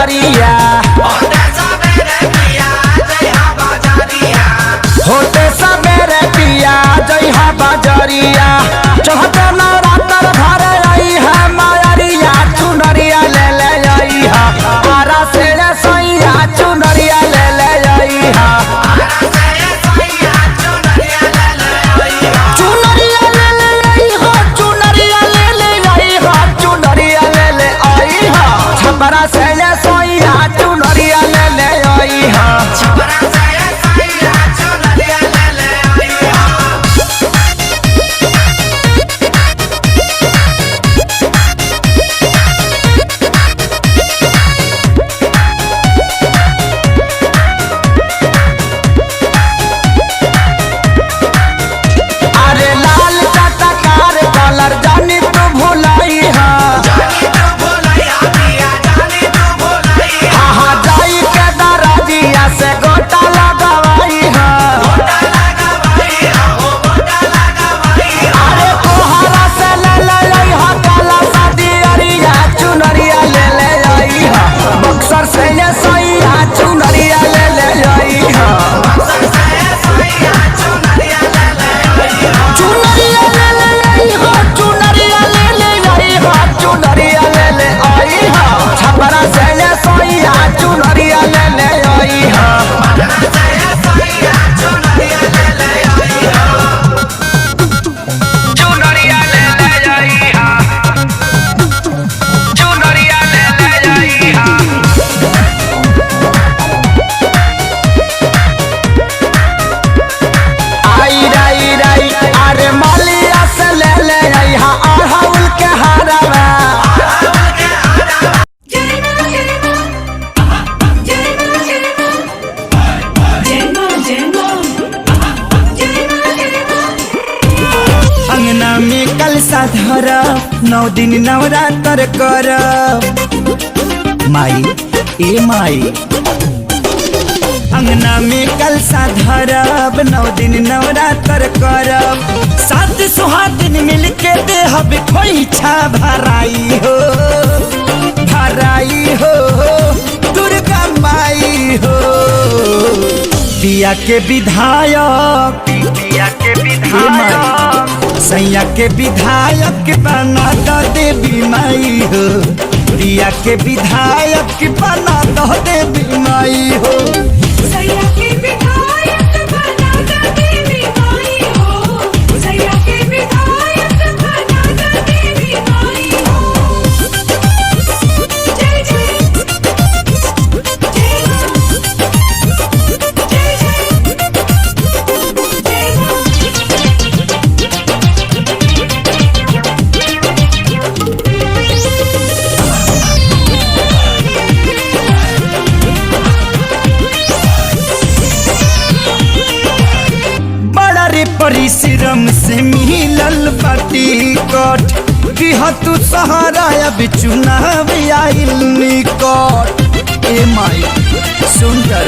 बजरिया होते सबेरे पिया जइहा बजरिया चढ़ते नवरात्र भर आई है मायरिया चुनरिया ले ले आई हा आरा से सैया चुनरिया ले ले आई हा चुनरिया ले ले आई हा चुनरिया ले ले आई हा चुनरिया ले ले आई हा छपरा से सैया चुनरिया ले ले आई हा धरब 9 दिन नवरात्र करब माई ए माई अंगना में कलसा धरब 9 दिन नवरात्र करब 7 सुहागिन मिलके देहब खोइछा भराई हो दुर्गा माई हो पिया के विधायक सैया के विधायक बना दो देवी माई हो प्रिया के विधायक बना दो देवी माई हो सैया के विधायक बना दो देवी माई हो सैया के विधायक बना दो देवी माई हो जय जय परिश्रम से मिलल बाटी कट दिह तू सहारा अब चुनाव आइल निकट ए माई सुंदर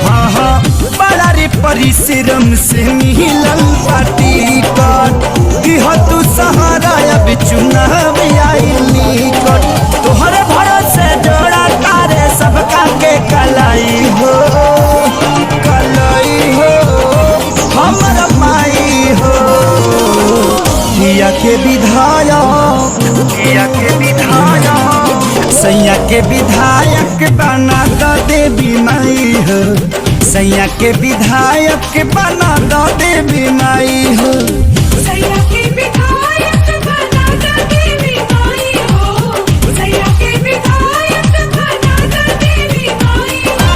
हाँ बड़ा रे परिश्रम से मिलल बाटी कट दिह तू सहारा अब चुनाव आइल निकट तोहरे भरोसे जोड़ा तारे सबका के कलाई हो हमर माई हो पिया के विधायक सैया के विधायक बना दो देवी माई हो सैया के विधायक बना दो देवी माई हो सैया के विधायक बना दो देवी माई हो सैया के विधायक बना दो देवी माई हो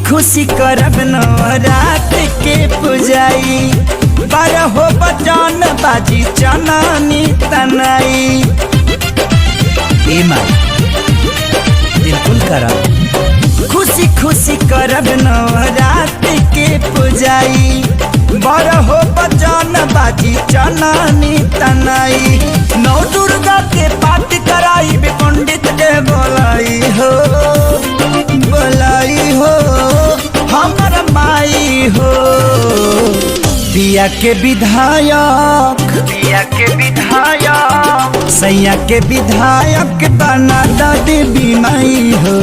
खुशी करब नवरात के पुजाई 12 बजन बाजी चनानी तनाई ए माई बिल्कुल करब खुशी करब नवरात के पुजाई 12 भजन बाजी चनानी तनाई। नौ दुर्गा के पाठ कराई बे पंडित के बोलाई हो हमर माई हो। पिया के विधायक सैया के विधायक बना दा देवी माई हो।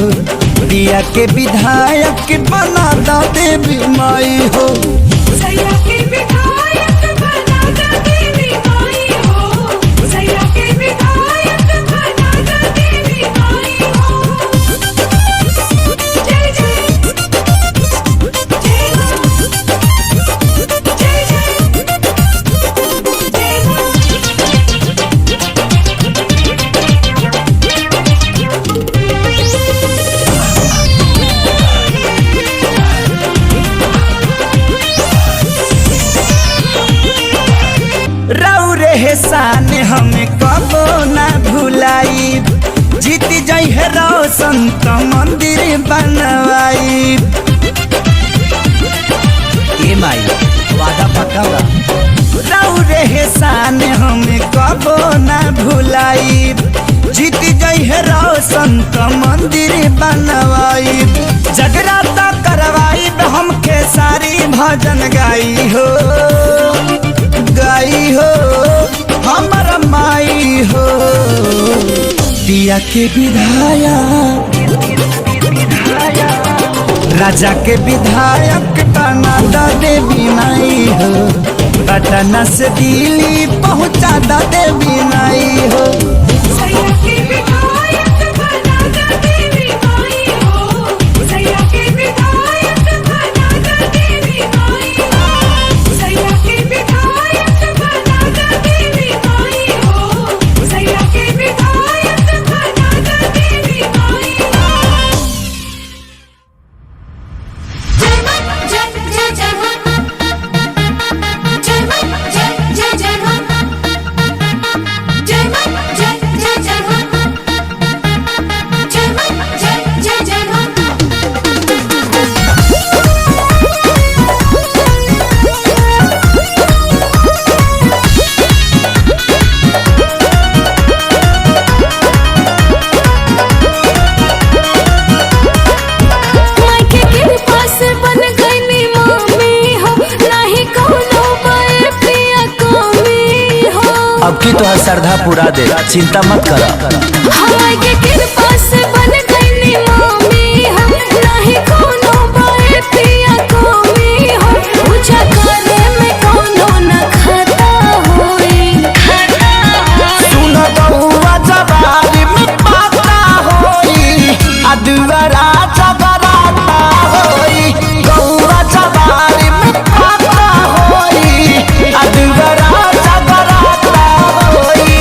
पिया के विधायक बना दा देवी माई हो। सैया के विधायक बना दा देवी माई हो। सैया के विधायक बना दा देवी माई हो। जय जय जय रौरे हेसान हमें कबो ना भुलाई। जीत जाई है रोशन तो मंदिर बनवाई। ए माई वादा पक्का बा। रौरे हेसान हमें कबो ना भुलाई। जीत जाई है रोशन तो मंदिर बनवाई। जगराता करवाई हम खेसारी भजन गाई हो हमर माई हो। पिया के विधायक राजा के विधायक बना दा देवी माई हो। पटना से दिल्ली पहुँचा दा देवी माई हो। सैया के विधायक बना दा देवी माई हो। सैया के विधायक बना दा देवी माई हो। सैया के विधायक बना दा देवी माई हो। सैया के विधायक बना दा देवी माई हो। जय मां जय जय जय मां। जय मां जय जय जय मां। जय मां जय जय जय मां। जय मां जय जय जय मां। माई के कृपा से बन गईनी मम्मी हो। नाही कौनो बाए पिया कमी हो। अब की तो श्रद्धा पूरा दे, चिंता मत करा। माई के कृपा से बन गईनी मम्मी हो। नाही कौनो बाए पिया कमी हो। पूजा करे में कौनो न खाता होई। सुन बउआ जवानी में पाता होई। अदुवरा जगराता होई। बउआ जवानी में पाता होई। अदुवरा जगराता होई।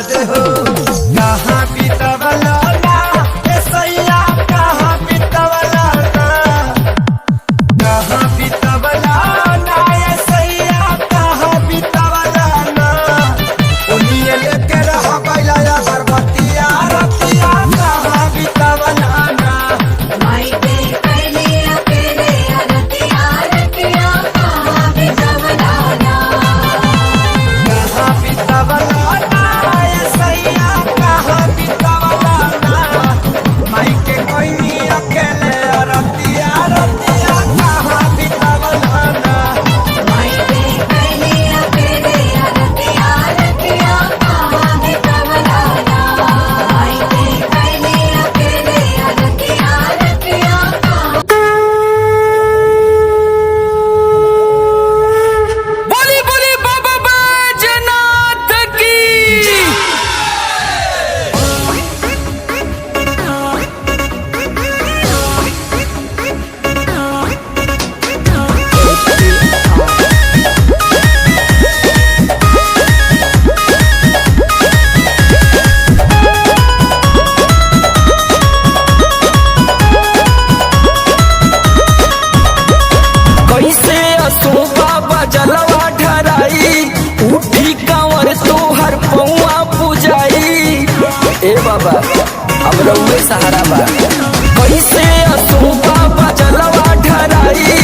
दे हो। कहाँ बीतवला ना ए सैया कहाँ बीतवला ना, कहाँ बीतवला ना ए सैया कहाँ बीतवला ना। उन्हीं लेके रह गइला या बरबतिया रतिया कहाँ बीतवला ना। माई के पहले अकेले रतिया रतिया कहाँ बितवला ना। कहाँ बीतवला ना ए सैया कहाँ बीतवला ना। माई के कोई अकेले रतिया रतिया कहाँ बीतवला ना। माई के पहले अकेले रतिया रतिया कहाँ बितवला ना। माई के पहले अकेले रतिया रतिया कहाँ। बोली बोली बाबा बैजनाथ की। कैसे असोबा बजलवा ढराई, उठी कांवर तोहर पौआ पुजाई। ए बाबा अब रउए सहारा बा। कैसे असोबा बजलवा ढराई,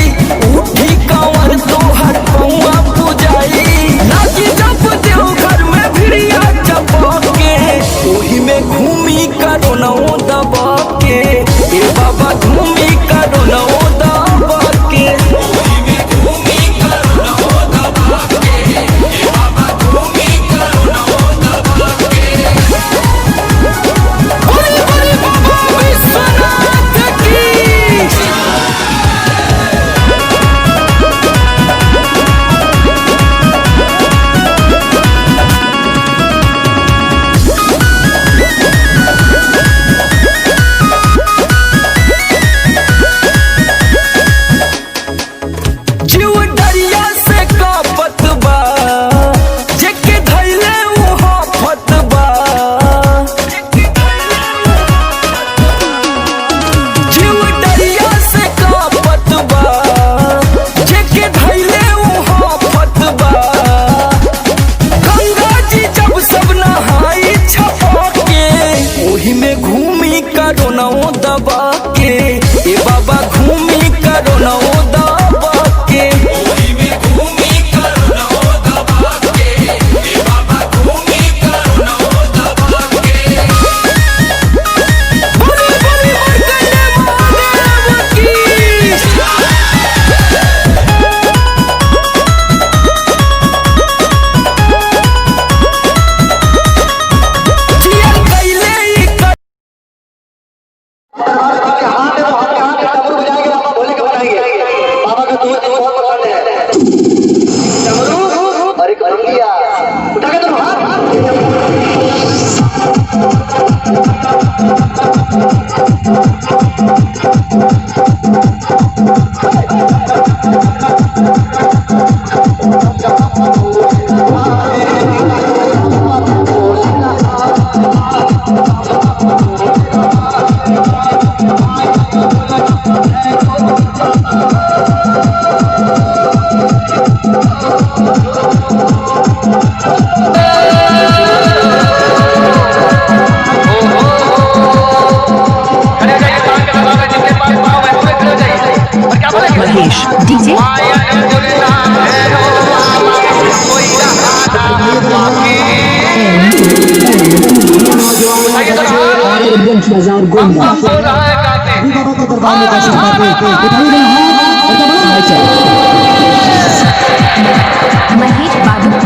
उठी कांवर तोहर पौआ पुजाई। लागी जब देवघर में भिड़िया चपके, ओही में घूमी करो नौ दबा के। ए बाबा घूमी करो नौ दबा के। बोली बोली बाबा विश्वनाथ की। जीव डरिया से कापत बा, जेके धइले उ हाफत बा। जीव डरिया से कापत बा, जेके धइले उ हाफत बा। गंगा जी जब सब नहाई छपा के, ओही में घूमी करो नौ दबा के। ए बाबा घूमी करो नौ दबा के। बोली बोली मरकंडे महादेव की। जिया कैले ई कर। बाबा का दूध बहुत पसंद है। डमरू अरे करुंगिया उठा के तुम महेश डीजे बाजार गोंदा बाबा के दरबार में कैसे महेश बाबू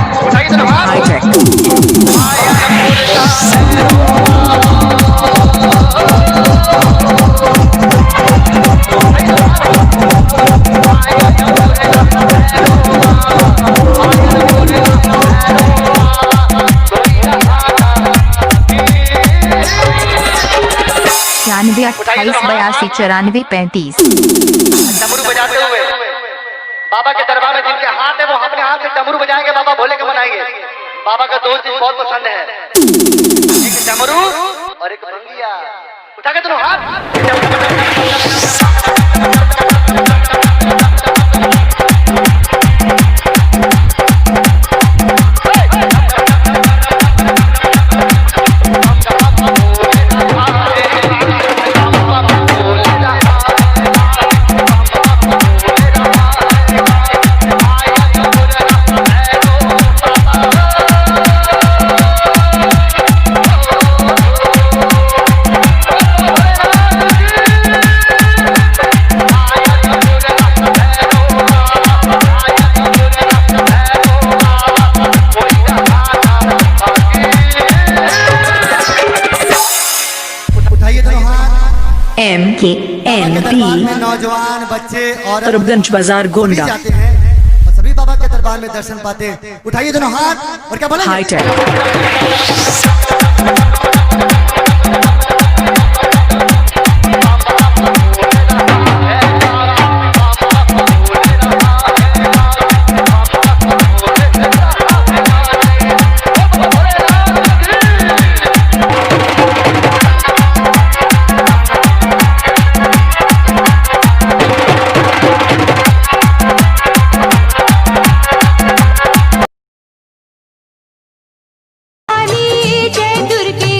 हाईटेक। छियानवे 28 82 94 35। डमरू बजाते हुए बाबा के दरबार में जिनके हाथ है वो अपने हाथ से डमरू बजाएंगे, बाबा भोले के मनाएंगे। बाबा का दो चीज बहुत पसंद है, एक डमरू और एक भंगिया। उठा के दोनों हाथ। MKNB नौजवान बच्चे और तरबगंज बाजार गोंडा जाते हैं और सभी बाबा के दरबार में दर्शन पाते हैं। उठाइए दोनों हाथ और क्या बोलेंगे? हाईटेक जय दुर्गे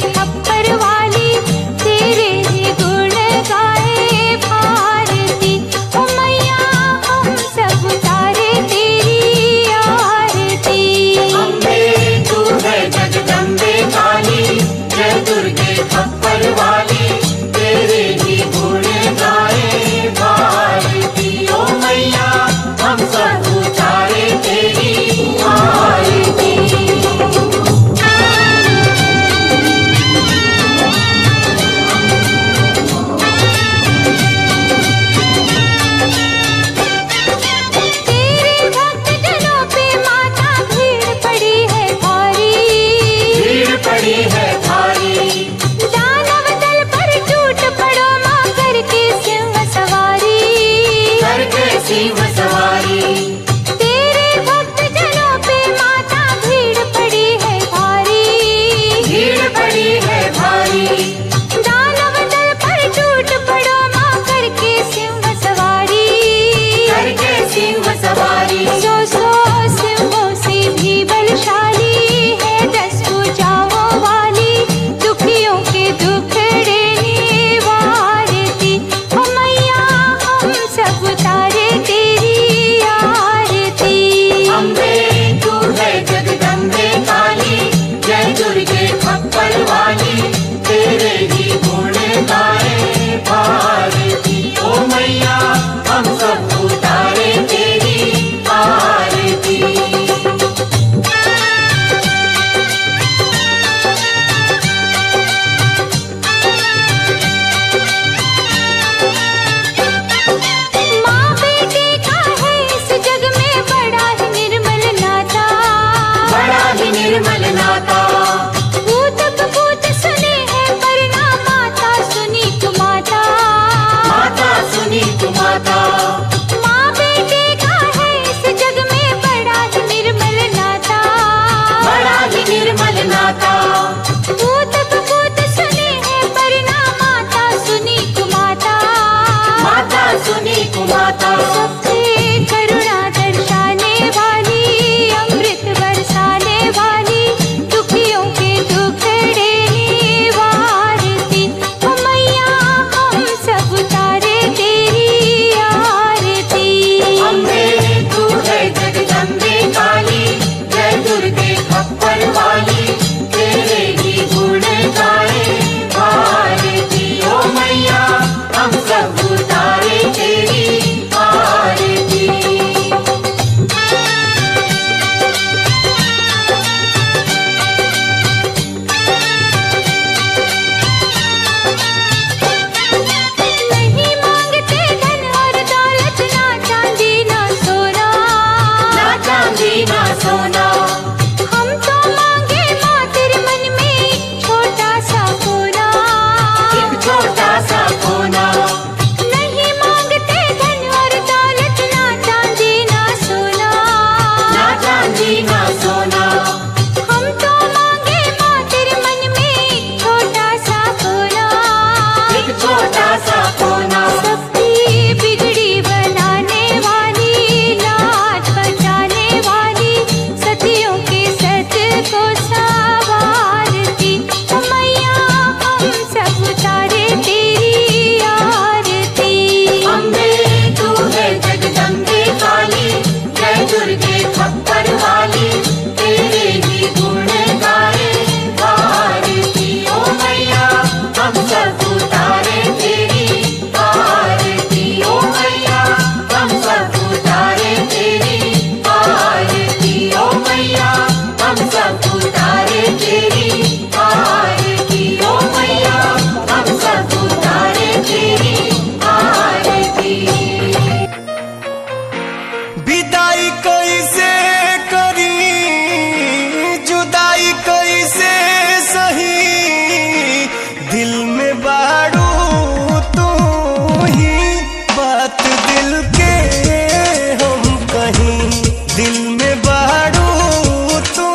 बाड़ू तू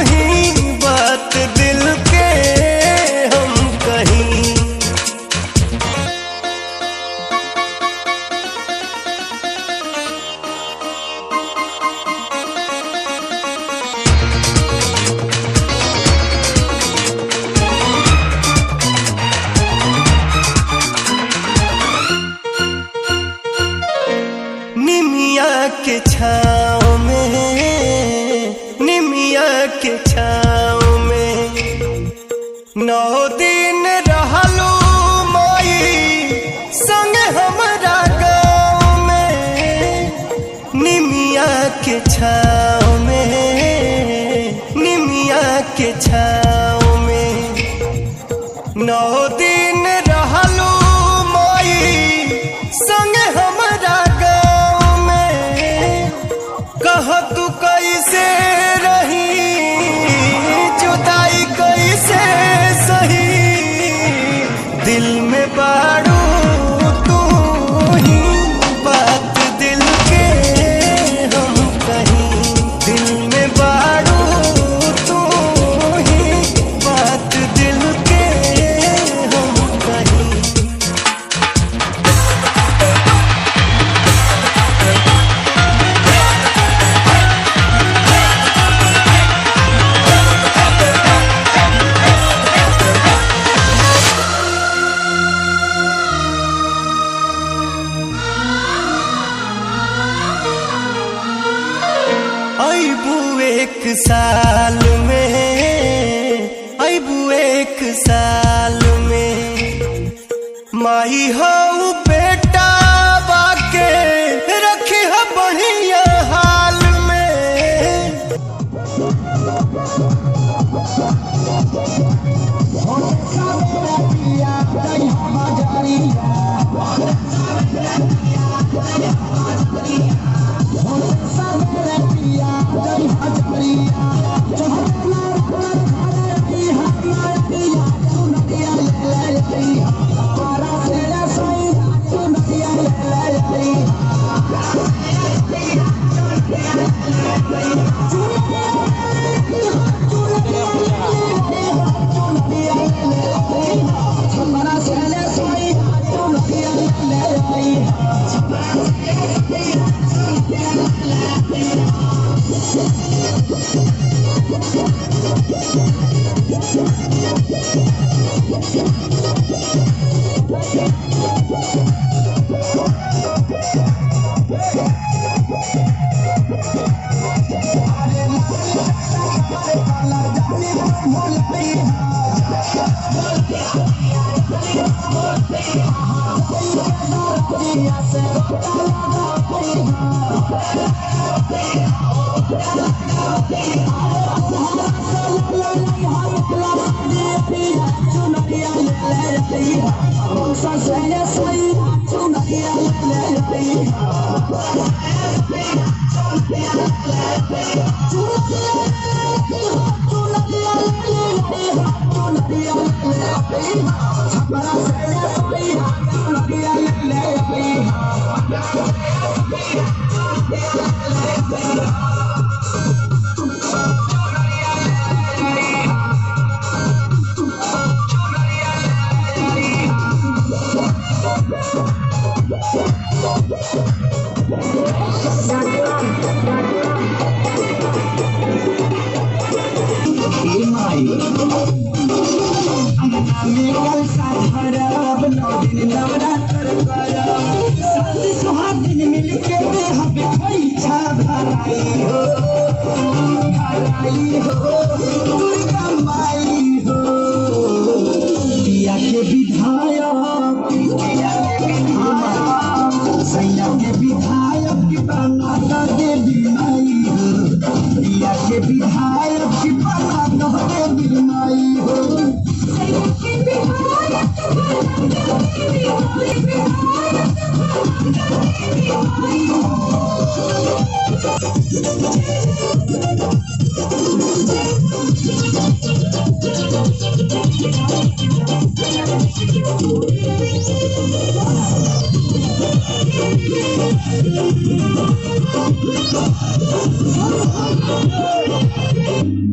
ही बात दिल के हम कहीं। निमिया के छाँव में, निमिया के छाँव में 9 दिन रहलू माई संग हमरा गाँव में। निमिया के छाँव में, निमिया के छाँव में 9 दिन रहलू माई संग हमरा गाँव में। कह तू कैसे रही जुदाई कैसे सही, दिल में बाड़ू तू ही बात दिल के हम कहीं। दिल में बाड़ू तू ही बात दिल के हम कहीं। अबू 1 साल में, अबू 1 साल में माई हो बेटा बाके रखी है बढ़िया हाल में।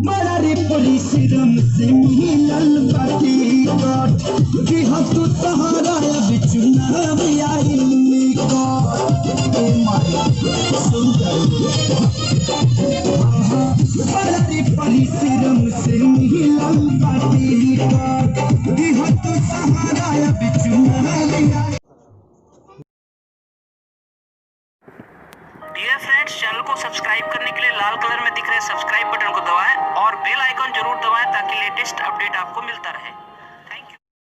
बड़ा रे परिश्रम से मिलल बाटी कट कि हम तू सहारा अब चुनाव आई निकट ए माया सुंदर बड़ा रे परिश्रम से मिलल बाटी कट कि हम तू सहारा अब चुनाव आई। डियर फ्रेंड्स, चैनल को सब्सक्राइब करने के लिए लाल कलर में दिख रहे सब्सक्राइब बटन को दबाएं और बेल आइकन जरूर दबाएं ताकि लेटेस्ट अपडेट आपको मिलता रहे।